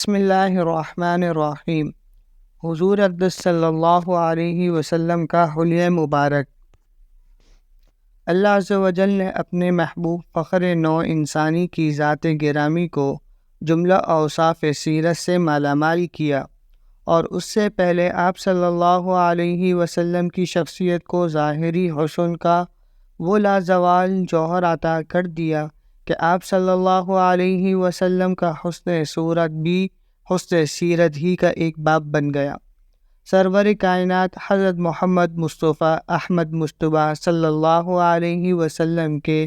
بسم اللہ الرحمن الرحیم۔ حضور اقدس صلی اللہ علیہ وسلم کا حلیہ مبارک۔ اللہ عز و جل نے اپنے محبوب فخر نو انسانی کی ذات گرامی کو جملہ اوصاف سیرت سے مالا مال کیا، اور اس سے پہلے آپ صلی اللہ علیہ وسلم کی شخصیت کو ظاہری حسن کا وہ لازوال جوہر عطا کر دیا کہ آپ صلی اللہ علیہ وسلم کا حسن صورت بھی حسن سیرت ہی کا ایک باب بن گیا۔ سرور کائنات حضرت محمد مصطفیٰ احمد مجتبیٰ صلی اللہ علیہ وسلم کے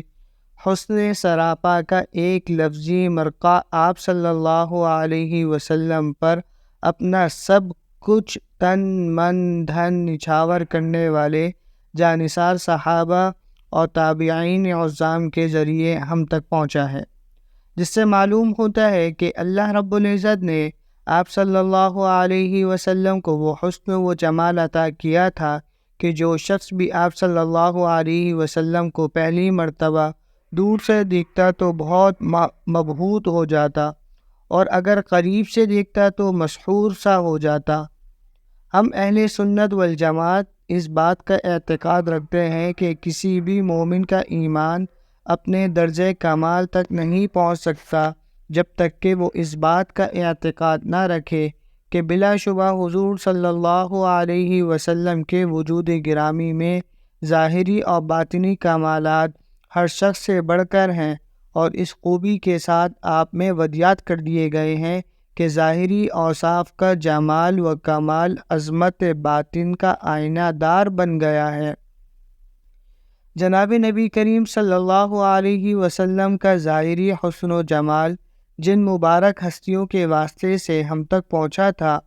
حسن سراپا کا ایک لفظی مرقع آپ صلی اللہ علیہ وسلم پر اپنا سب کچھ تن من دھن نچھاور کرنے والے جانثار صحابہ اور تابعین عظام کے ذریعے ہم تک پہنچا ہے، جس سے معلوم ہوتا ہے کہ اللہ رب العزت نے آپ صلی اللہ علیہ وسلم کو وہ حسن و جمال عطا کیا تھا کہ جو شخص بھی آپ صلی اللہ علیہ وسلم کو پہلی مرتبہ دور سے دیکھتا تو بہت مبہوت ہو جاتا، اور اگر قریب سے دیکھتا تو مسحور سا ہو جاتا۔ ہم اہل سنت والجماعت اس بات کا اعتقاد رکھتے ہیں کہ کسی بھی مومن کا ایمان اپنے درجہ کمال تک نہیں پہنچ سکتا جب تک کہ وہ اس بات کا اعتقاد نہ رکھے کہ بلا شبہ حضور صلی اللہ علیہ وسلم کے وجود گرامی میں ظاہری اور باطنی کمالات ہر شخص سے بڑھ کر ہیں، اور اس خوبی کے ساتھ آپ میں ودیات کر دیے گئے ہیں کہ ظاہری اوصاف کا جمال و کمال عظمت باطن کا آئینہ دار بن گیا ہے۔ جناب نبی کریم صلی اللہ علیہ وسلم کا ظاہری حسن و جمال جن مبارک ہستیوں کے واسطے سے ہم تک پہنچا تھا،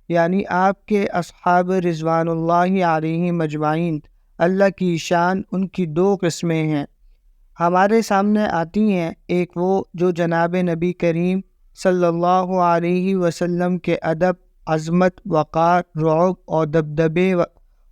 یعنی آپ کے اصحاب رضوان اللہ علیہ مجمعین، اللہ کی شان ان کی دو قسمیں ہیں، ہمارے سامنے آتی ہیں۔ ایک وہ جو جناب نبی کریم صلی اللہ علیہ وسلم کے ادب، عظمت، وقار، رعب اور دبدبے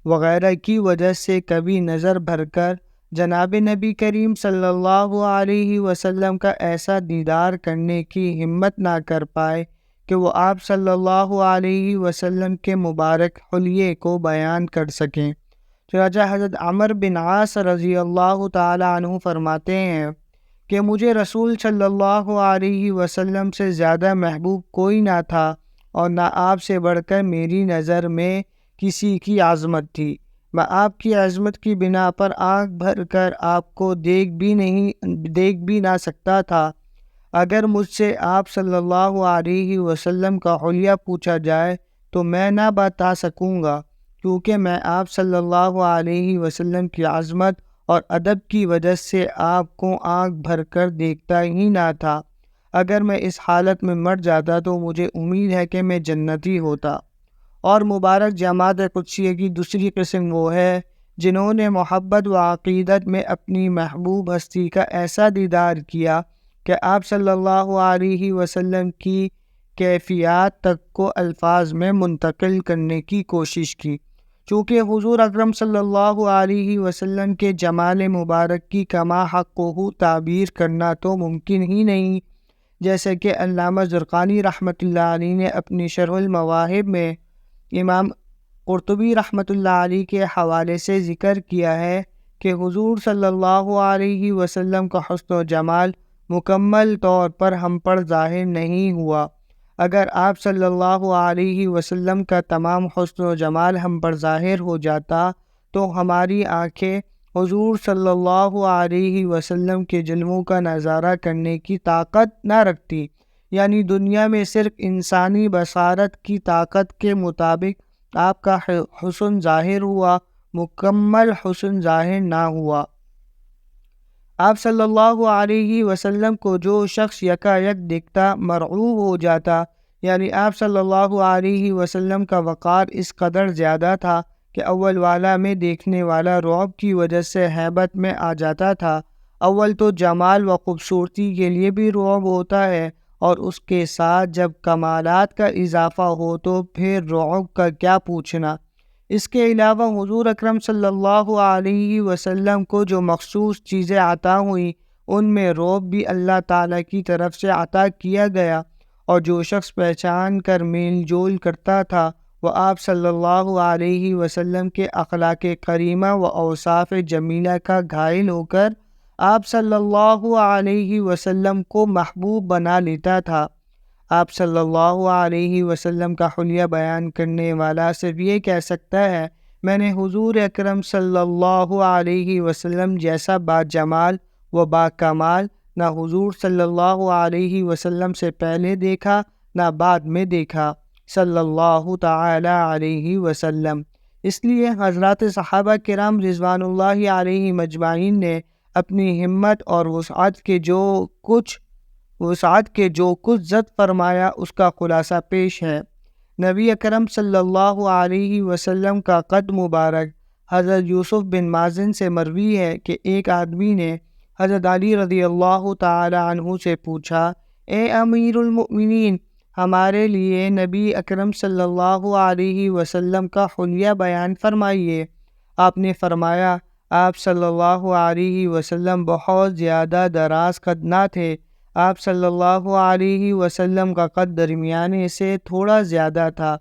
وغیرہ کی وجہ سے کبھی نظر بھر کر جناب نبی کریم صلی اللہ علیہ وسلم کا ایسا دیدار کرنے کی ہمت نہ کر پائے کہ وہ آپ صلی اللہ علیہ وسلم کے مبارک حلیے کو بیان کر سکیں۔ چنانچہ حضرت عمرو بن عاص رضی اللہ تعالی عنہ فرماتے ہیں کہ مجھے رسول صلی اللہ علیہ وسلم سے زیادہ محبوب کوئی نہ تھا، اور نہ آپ سے بڑھ کر میری نظر میں کسی کی عظمت تھی۔ میں آپ کی عظمت کی بنا پر آنکھ بھر کر آپ کو دیکھ بھی نہ سکتا تھا۔ اگر مجھ سے آپ صلی اللہ علیہ وسلم کا حلیہ پوچھا جائے تو میں نہ بتا سکوں گا، کیونکہ میں آپ صلی اللہ علیہ وسلم کی عظمت اور ادب کی وجہ سے آپ کو آنکھ بھر کر دیکھتا ہی نہ تھا۔ اگر میں اس حالت میں مر جاتا تو مجھے امید ہے کہ میں جنتی ہوتا۔ اور مبارک جماعت قدسیہ کی دوسری قسم وہ ہے جنہوں نے محبت و عقیدت میں اپنی محبوب ہستی کا ایسا دیدار کیا کہ آپ صلی اللہ علیہ وسلم کی کیفیات تک کو الفاظ میں منتقل کرنے کی کوشش کی۔ چونکہ حضور اکرم صلی اللہ علیہ وسلم کے جمال مبارک کی کما حقہ تعبیر کرنا تو ممکن ہی نہیں، جیسے کہ علامہ زرقانی رحمۃ اللہ علیہ نے اپنی شرح المواہب میں امام قرطبی رحمۃ اللہ علیہ کے حوالے سے ذکر کیا ہے کہ حضور صلی اللہ علیہ وسلم کا حسن و جمال مکمل طور پر ہم پر ظاہر نہیں ہوا۔ اگر آپ صلی اللہ علیہ وسلم کا تمام حسن و جمال ہم پر ظاہر ہو جاتا تو ہماری آنکھیں حضور صلی اللہ علیہ وسلم کے جلووں کا نظارہ کرنے کی طاقت نہ رکھتی، یعنی دنیا میں صرف انسانی بصارت کی طاقت کے مطابق آپ کا حسن ظاہر ہوا، مکمل حسن ظاہر نہ ہوا۔ آپ صلی اللہ علیہ وسلم کو جو شخص یکایک دیکھتا مرعوب ہو جاتا، یعنی آپ صلی اللہ علیہ وسلم کا وقار اس قدر زیادہ تھا کہ اول والا میں دیکھنے والا رعب کی وجہ سے ہیبت میں آ جاتا تھا۔ اول تو جمال و خوبصورتی کے لیے بھی رعب ہوتا ہے، اور اس کے ساتھ جب کمالات کا اضافہ ہو تو پھر رعب کا کیا پوچھنا۔ اس کے علاوہ حضور اکرم صلی اللہ علیہ وسلم کو جو مخصوص چیزیں عطا ہوئیں ان میں رعب بھی اللہ تعالیٰ کی طرف سے عطا کیا گیا، اور جو شخص پہچان کر میل جول کرتا تھا وہ آپ صلی اللہ علیہ وسلم کے اخلاق کریمہ و اوصاف جمیلہ کا گھائل ہو کر آپ صلی اللہ علیہ وسلم کو محبوب بنا لیتا تھا۔ آپ صلی اللہ علیہ وسلم کا حلیہ بیان کرنے والا صرف یہ کہہ سکتا ہے، میں نے حضور اکرم صلی اللہ علیہ وسلم جیسا با جمال و با کمال نہ حضور صلی اللہ علیہ وسلم سے پہلے دیکھا نہ بعد میں دیکھا صلی اللہ تعالی علیہ وسلم۔ اس لیے حضرات صحابہ کرام رضوان اللہ علیہ مجمعین نے اپنی ہمت اور وسعت کے جو کچھ زد فرمایا اس کا خلاصہ پیش ہے۔ نبی اکرم صلی اللہ علیہ وسلم کا قد مبارک حضرت یوسف بن مازن سے مروی ہے کہ ایک آدمی نے حضرت علی رضی اللہ تعالی عنہ سے پوچھا، اے امیر المؤمنین، ہمارے لیے نبی اکرم صلی اللہ علیہ وسلم کا حلیہ بیان فرمائیے۔ آپ نے فرمایا، آپ صلی اللہ علیہ وسلم بہت زیادہ دراز قد نہ تھے، آپ صلی اللہ علیہ وسلم کا قد درمیانے سے تھوڑا زیادہ تھا۔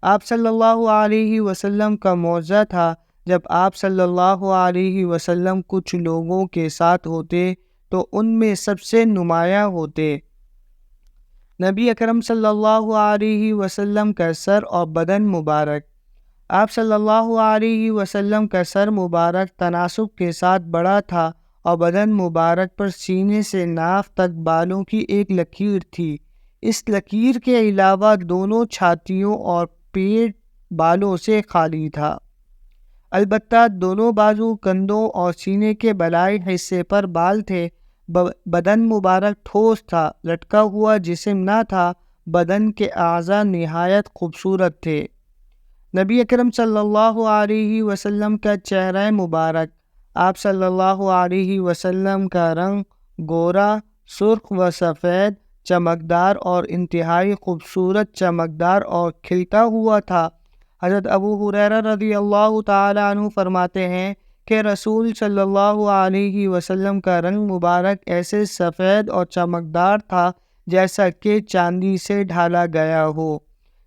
آپ صلی اللہ علیہ وسلم کا معجزہ تھا جب آپ صلی اللہ علیہ وسلم کچھ لوگوں کے ساتھ ہوتے تو ان میں سب سے نمایاں ہوتے۔ نبی اکرم صلی اللہ علیہ وسلم کا سر اور بدن مبارک، آپ صلی اللہ علیہ وسلم کا سر مبارک تناسب کے ساتھ بڑا تھا اور بدن مبارک پر سینے سے ناف تک بالوں کی ایک لکیر تھی۔ اس لکیر کے علاوہ دونوں چھاتیوں اور پیٹ بالوں سے خالی تھا۔ البتہ دونوں بازو، کندھوں اور سینے کے بالائی حصے پر بال تھے۔ بدن مبارک ٹھوس تھا، لٹکا ہوا جسم نہ تھا۔ بدن کے اعضاء نہایت خوبصورت تھے۔ نبی اکرم صلی اللہ علیہ وسلم کا چہرہ مبارک، آپ صلی اللہ علیہ وسلم کا رنگ گورا، سرخ و سفید، چمکدار اور انتہائی خوبصورت، چمکدار اور کھلتا ہوا تھا۔ حضرت ابو ہریرہ رضی اللہ تعالی عنہ فرماتے ہیں کہ رسول صلی اللہ علیہ وسلم کا رنگ مبارک ایسے سفید اور چمکدار تھا جیسا کہ چاندی سے ڈھالا گیا ہو۔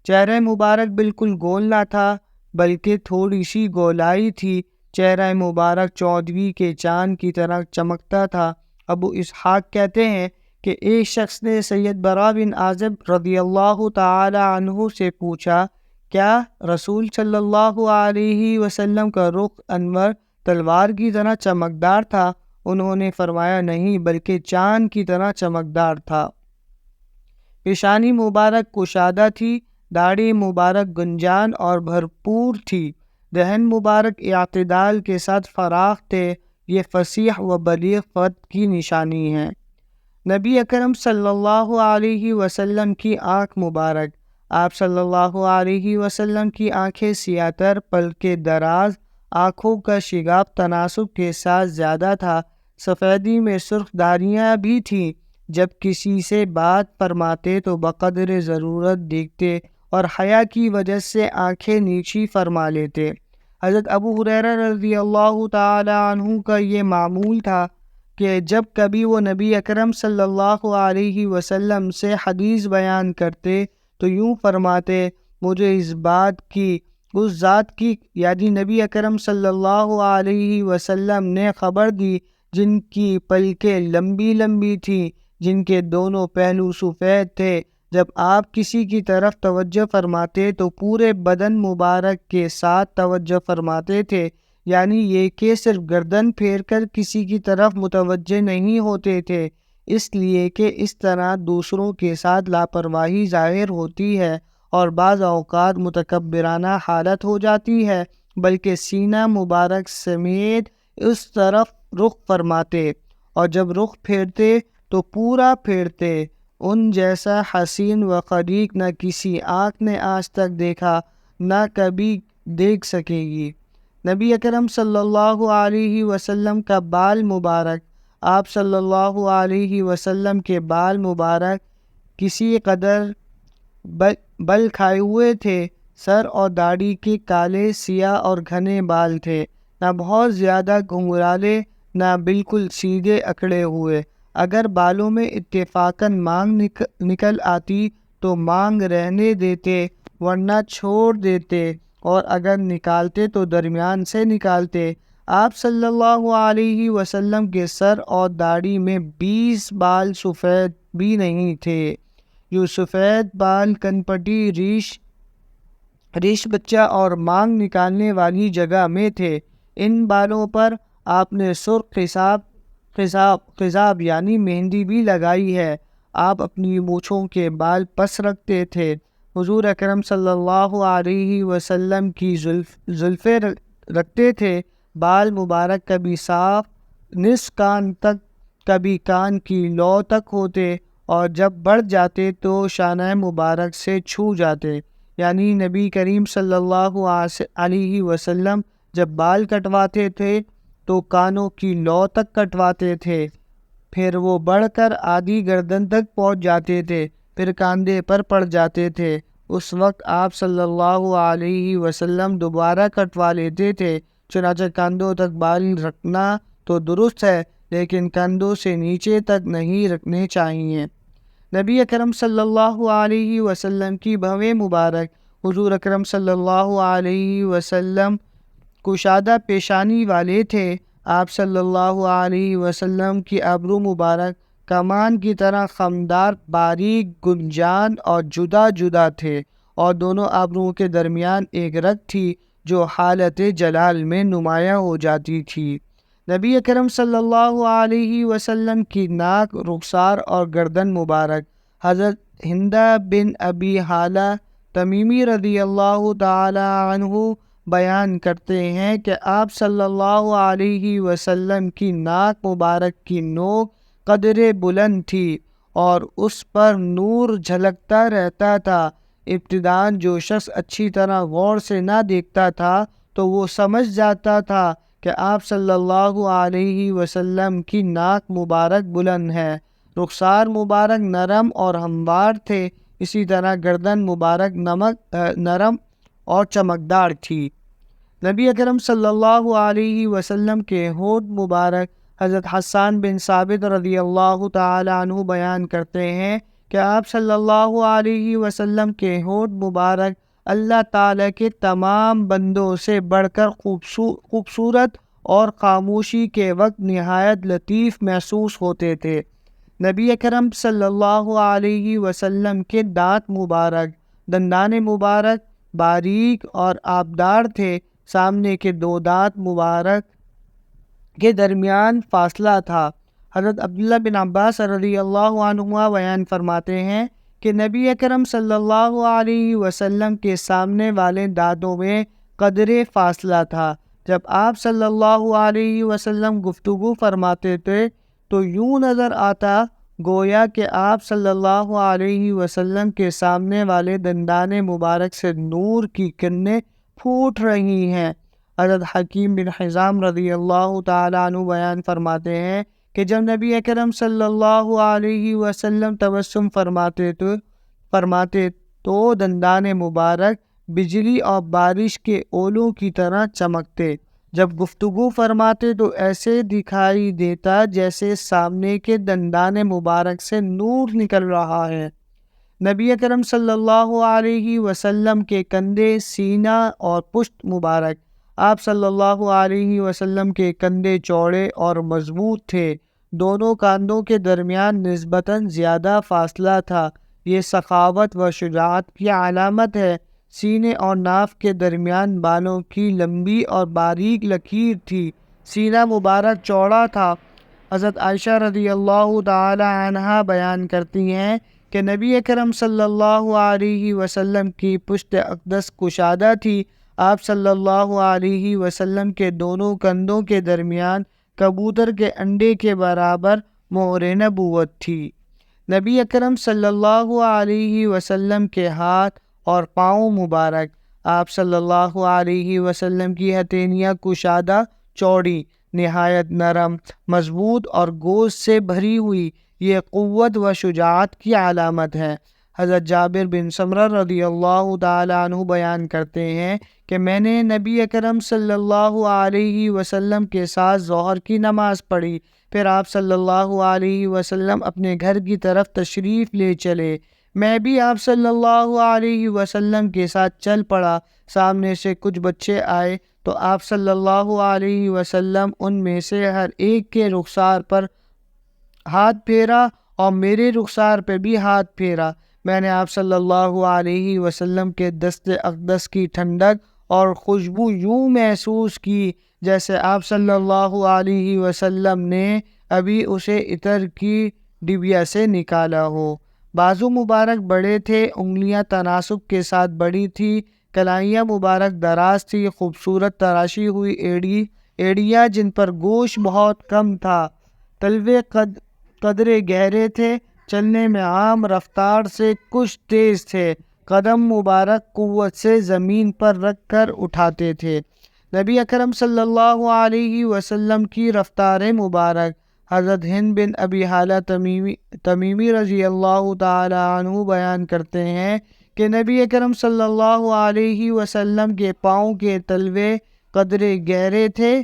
چہرہ مبارک بالکل گول نہ تھا بلکہ تھوڑی سی گولائی تھی۔ چہرہ مبارک چودھویں کے چاند کی طرح چمکتا تھا۔ ابو اسحاق کہتے ہیں کہ ایک شخص نے سید برا بن عازب رضی اللہ تعالی عنہ سے پوچھا، کیا رسول صلی اللہ علیہ وسلم کا رخ انور تلوار کی طرح چمکدار تھا؟ انہوں نے فرمایا، نہیں، بلکہ چاند کی طرح چمکدار تھا۔ پیشانی مبارک کشادہ تھی، داڑھی مبارک گنجان اور بھرپور تھی، دہن مبارک اعتدال کے ساتھ فراخ تھے۔ یہ فصیح و بلیغ فرد کی نشانی ہے۔ نبی اکرم صلی اللہ علیہ وسلم کی آنکھ مبارک، آپ صلی اللہ علیہ وسلم کی آنکھیں سیاہ تر، پلکیں دراز، آنکھوں کا شگاف تناسب کے ساتھ زیادہ تھا۔ سفیدی میں سرخ دھاریاں بھی تھیں۔ جب کسی سے بات فرماتے تو بقدر ضرورت دیکھتے اور حیا کی وجہ سے آنکھیں نیچی فرما لیتے۔ حضرت ابو ہریرہ رضی اللہ تعالی عنہ کا یہ معمول تھا کہ جب کبھی وہ نبی اکرم صلی اللہ علیہ وسلم سے حدیث بیان کرتے تو یوں فرماتے، مجھے اس ذات کی یعنی نبی اکرم صلی اللہ علیہ وسلم نے خبر دی جن کی پلکیں لمبی لمبی تھیں، جن کے دونوں پہلو سفید تھے۔ جب آپ کسی کی طرف توجہ فرماتے تو پورے بدن مبارک کے ساتھ توجہ فرماتے تھے، یعنی یہ کہ صرف گردن پھیر کر کسی کی طرف متوجہ نہیں ہوتے تھے، اس لیے کہ اس طرح دوسروں کے ساتھ لاپرواہی ظاہر ہوتی ہے اور بعض اوقات متکبرانہ حالت ہو جاتی ہے، بلکہ سینہ مبارک سمیت اس طرف رخ فرماتے، اور جب رخ پھیرتے تو پورا پھیرتے۔ ان جیسا حسین و خلیق نہ کسی آنکھ نے آج تک دیکھا، نہ کبھی دیکھ سکے گی۔ نبی اکرم صلی اللہ علیہ وسلم کا بال مبارک، آپ صلی اللہ علیہ وسلم کے بال مبارک کسی قدر بل کھائے ہوئے تھے۔ سر اور داڑھی کے کالے، سیاہ اور گھنے بال تھے، نہ بہت زیادہ گھنگرالے نہ بالکل سیدھے اکڑے ہوئے۔ اگر بالوں میں اتفاقاً مانگ نکل آتی تو مانگ رہنے دیتے ورنہ چھوڑ دیتے، اور اگر نکالتے تو درمیان سے نکالتے۔ آپ صلی اللہ علیہ وسلم کے سر اور داڑھی میں 20 بال سفید بھی نہیں تھے۔ یہ سفید بال کنپٹی، ریش بچہ اور مانگ نکالنے والی جگہ میں تھے۔ ان بالوں پر آپ نے سرخ خضاب یعنی مہندی بھی لگائی ہے۔ آپ اپنی مونچھوں کے بال پس رکھتے تھے۔ حضور اکرم صلی اللہ علیہ وسلم کی زلفیں رکھتے تھے۔ بال مبارک کبھی صاف نصف کان تک، کبھی کان کی لو تک ہوتے، اور جب بڑھ جاتے تو شانہ مبارک سے چھو جاتے۔ یعنی نبی کریم صلی اللہ علیہ وسلم جب بال کٹواتے تھے تو کانوں کی لو تک کٹواتے تھے، پھر وہ بڑھ کر آدھی گردن تک پہنچ جاتے تھے، پھر کاندھے پر پڑ جاتے تھے۔ اس وقت آپ صلی اللہ علیہ وسلم دوبارہ کٹوا لیتے تھے۔ چنانچہ کاندھوں تک بال رکھنا تو درست ہے، لیکن کندھوں سے نیچے تک نہیں رکھنے چاہیے۔ نبی اکرم صلی اللہ علیہ وسلم کی بھویں مبارک، حضور اکرم صلی اللہ علیہ وسلم کشادہ پیشانی والے تھے۔ آپ صلی اللہ علیہ وسلم کی ابرو مبارک کمان کی طرح خمدار، باریک، گنجان اور جدا جدا تھے، اور دونوں ابروؤں کے درمیان ایک رگ تھی جو حالت جلال میں نمایاں ہو جاتی تھی۔ نبی اکرم صلی اللہ علیہ وسلم کی ناک، رخسار اور گردن مبارک، حضرت ہندہ بن ابی حالہ تمیمی رضی اللہ تعالی عنہ بیان کرتے ہیں کہ آپ صلی اللہ علیہ وسلم کی ناک مبارک کی نوک قدر بلند تھی اور اس پر نور جھلکتا رہتا تھا۔ ابتداً جو شخص اچھی طرح غور سے نہ دیکھتا تھا تو وہ سمجھ جاتا تھا کہ آپ صلی اللہ علیہ وسلم کی ناک مبارک بلند ہے۔ رخسار مبارک نرم اور ہموار تھے، اسی طرح گردن مبارک نرم اور چمکدار تھی۔ نبی اکرم صلی اللہ علیہ وسلم کے ہونٹ مبارک، حضرت حسان بن ثابت رضی اللہ تعالی عنہ بیان کرتے ہیں کہ آپ صلی اللہ علیہ وسلم کے ہونٹ مبارک اللہ تعالیٰ کے تمام بندوں سے بڑھ کر خوبصورت اور خاموشی کے وقت نہایت لطیف محسوس ہوتے تھے۔ نبی اکرم صلی اللہ علیہ وسلم کے دانت مبارک، دندان مبارک باریک اور آبدار تھے۔ سامنے کے دو دانت مبارک کے درمیان فاصلہ تھا۔ حضرت عبداللہ بن عباس رضی اللہ عنہما بیان فرماتے ہیں کہ نبی اکرم صلی اللہ علیہ وسلم کے سامنے والے دانتوں میں قدرے فاصلہ تھا۔ جب آپ صلی اللہ علیہ وسلم گفتگو فرماتے تھے تو یوں نظر آتا گویا کہ آپ صلی اللہ علیہ وسلم کے سامنے والے دندان مبارک سے نور کی کرنیں پھوٹ رہی ہیں۔ حضرت حکیم بن حزام رضی اللہ تعالیٰ عنہ بیان فرماتے ہیں کہ جب نبی اکرم صلی اللہ علیہ وسلم تبسم فرماتے تو دندان مبارک بجلی اور بارش کے اولوں کی طرح چمکتے۔ جب گفتگو فرماتے تو ایسے دکھائی دیتا جیسے سامنے کے دندان مبارک سے نور نکل رہا ہے۔ نبی اکرم صلی اللہ علیہ وسلم کے کندھے، سینہ اور پشت مبارک، آپ صلی اللہ علیہ وسلم کے کندھے چوڑے اور مضبوط تھے۔ دونوں کاندھوں کے درمیان نسبتاً زیادہ فاصلہ تھا، یہ سخاوت و شجاعت کی علامت ہے۔ سینے اور ناف کے درمیان بالوں کی لمبی اور باریک لکیر تھی۔ سینہ مبارک چوڑا تھا۔ حضرت عائشہ رضی اللہ تعالی عنہا بیان کرتی ہیں کہ نبی اکرم صلی اللہ علیہ وسلم کی پشت اقدس کشادہ تھی۔ آپ صلی اللہ علیہ وسلم کے دونوں کندھوں کے درمیان کبوتر کے انڈے کے برابر مہر نبوت تھی۔ نبی اکرم صلی اللہ علیہ وسلم کے ہاتھ اور پاؤں مبارک، آپ صلی اللہ علیہ وسلم کی ہتھیلیاں کشادہ، چوڑی، نہایت نرم، مضبوط اور گوشت سے بھری ہوئی، یہ قوت و شجاعت کی علامت ہے۔ حضرت جابر بن سمرہ رضی اللہ تعالی عنہ بیان کرتے ہیں کہ میں نے نبی اکرم صلی اللہ علیہ وسلم کے ساتھ ظہر کی نماز پڑھی، پھر آپ صلی اللہ علیہ وسلم اپنے گھر کی طرف تشریف لے چلے۔ میں بھی آپ صلی اللہ علیہ وسلم کے ساتھ چل پڑا۔ سامنے سے کچھ بچے آئے تو آپ صلی اللہ علیہ وسلم ان میں سے ہر ایک کے رخسار پر ہاتھ پھیرا اور میرے رخسار پہ بھی ہاتھ پھیرا۔ میں نے آپ صلی اللہ علیہ وسلم کے دست اقدس کی ٹھنڈک اور خوشبو یوں محسوس کی جیسے آپ صلی اللہ علیہ وسلم نے ابھی اسے عطر کی ڈبیا سے نکالا ہو۔ بازو مبارک بڑے تھے، انگلیاں تناسب کے ساتھ بڑی تھی، کلائیاں مبارک دراز تھی، خوبصورت تراشی ہوئی ایڑیاں جن پر گوشت بہت کم تھا، تلوے قدرے گہرے تھے، چلنے میں عام رفتار سے کچھ تیز تھے، قدم مبارک قوت سے زمین پر رکھ کر اٹھاتے تھے۔ نبی اکرم صلی اللہ علیہ وسلم کی رفتار مبارک حضرت ہند بن ابی حالہ تمیمی رضی اللہ تعالی عنہ بیان کرتے ہیں کہ نبی اکرم صلی اللہ علیہ وسلم کے پاؤں کے تلوے قدرے گہرے تھے،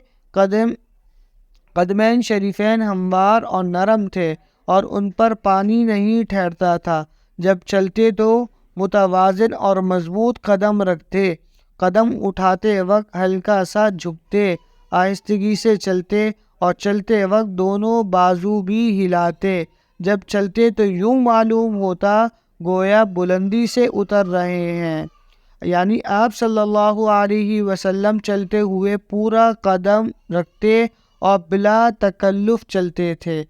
قدمین شریفین ہموار اور نرم تھے اور ان پر پانی نہیں ٹھہرتا تھا۔ جب چلتے تو متوازن اور مضبوط قدم رکھتے، قدم اٹھاتے وقت ہلکا سا جھکتے، آہستگی سے چلتے اور چلتے وقت دونوں بازو بھی ہلاتے۔ جب چلتے تو یوں معلوم ہوتا گویا بلندی سے اتر رہے ہیں، یعنی آپ صلی اللہ علیہ وسلم چلتے ہوئے پورا قدم رکھتے اور بلا تکلف چلتے تھے۔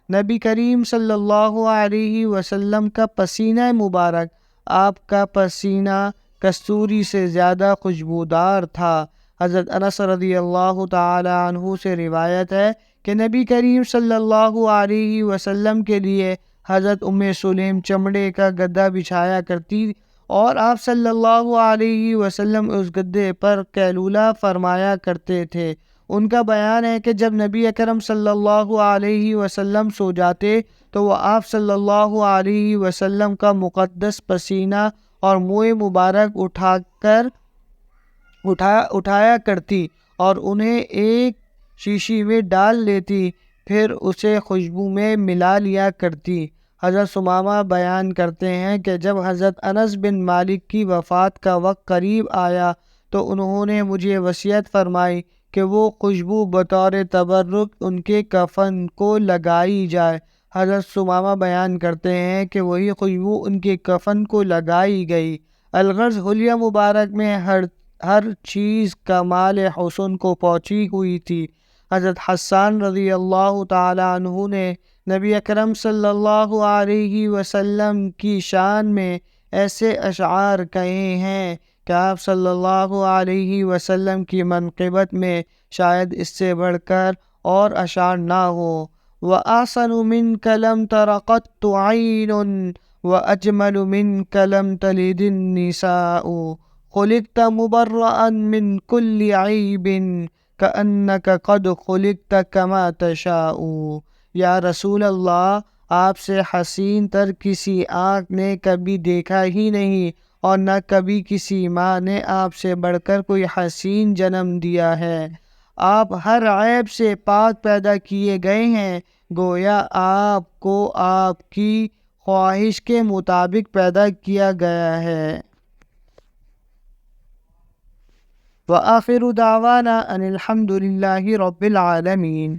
نبی کریم صلی اللہ علیہ وسلم کا پسینہ مبارک، آپ کا پسینہ کستوری سے زیادہ خوشبودار تھا۔ حضرت انس رضی اللہ تعالی عنہ سے روایت ہے کہ نبی کریم صلی اللہ علیہ وسلم کے لیے حضرت ام سلیم چمڑے کا گدا بچھایا کرتی اور آپ صلی اللہ علیہ وسلم اس گدے پر قیلولہ فرمایا کرتے تھے۔ ان کا بیان ہے کہ جب نبی اکرم صلی اللہ علیہ وسلم سو جاتے تو وہ آپ صلی اللہ علیہ وسلم کا مقدس پسینہ اور منہ مبارک اٹھایا کرتی اور انہیں ایک شیشی میں ڈال لیتی، پھر اسے خوشبو میں ملا لیا کرتی۔ حضرت ثمامہ بیان کرتے ہیں کہ جب حضرت انس بن مالک کی وفات کا وقت قریب آیا تو انہوں نے مجھے وصیت فرمائی کہ وہ خوشبو بطور تبرک ان کے کفن کو لگائی جائے۔ حضرت ثمامہ بیان کرتے ہیں کہ وہی خوشبو ان کے کفن کو لگائی گئی۔ الغرض حلیہ مبارک میں ہر چیز کمال حسن کو پہنچی ہوئی تھی۔ حضرت حسان رضی اللہ تعالی عنہ نے نبی اکرم صلی اللہ علیہ وسلم کی شان میں ایسے اشعار کہے ہیں کہ آپ صلی اللہ علیہ وسلم کی منقبت میں شاید اس سے بڑھ کر اور اشعار نہ ہو۔ وَأَحْسَنُ مِنْكَ لَمْ تَرَ قَطُّ عَيْنٌ وَأَجْمَلُ مِنْكَ لَمْ تَلِدِ النِّسَاءُ خُلِقْتَ مُبَرَّأً مِنْ كُلِّ عَيْبٍ كَأَنَّكَ قَدْ خُلِقْتَ كَمَا تَشَاءُ۔ یا رسول اللہ، آپ سے حسین تر کسی آنکھ نے کبھی دیکھا ہی نہیں اور نہ کبھی کسی ماں نے آپ سے بڑھ کر کوئی حسین جنم دیا ہے۔ آپ ہر عیب سے پاک پیدا کیے گئے ہیں، گویا آپ کو آپ کی خواہش کے مطابق پیدا کیا گیا ہے۔ وآخر دعوانا ان الحمد للہ رب العالمین۔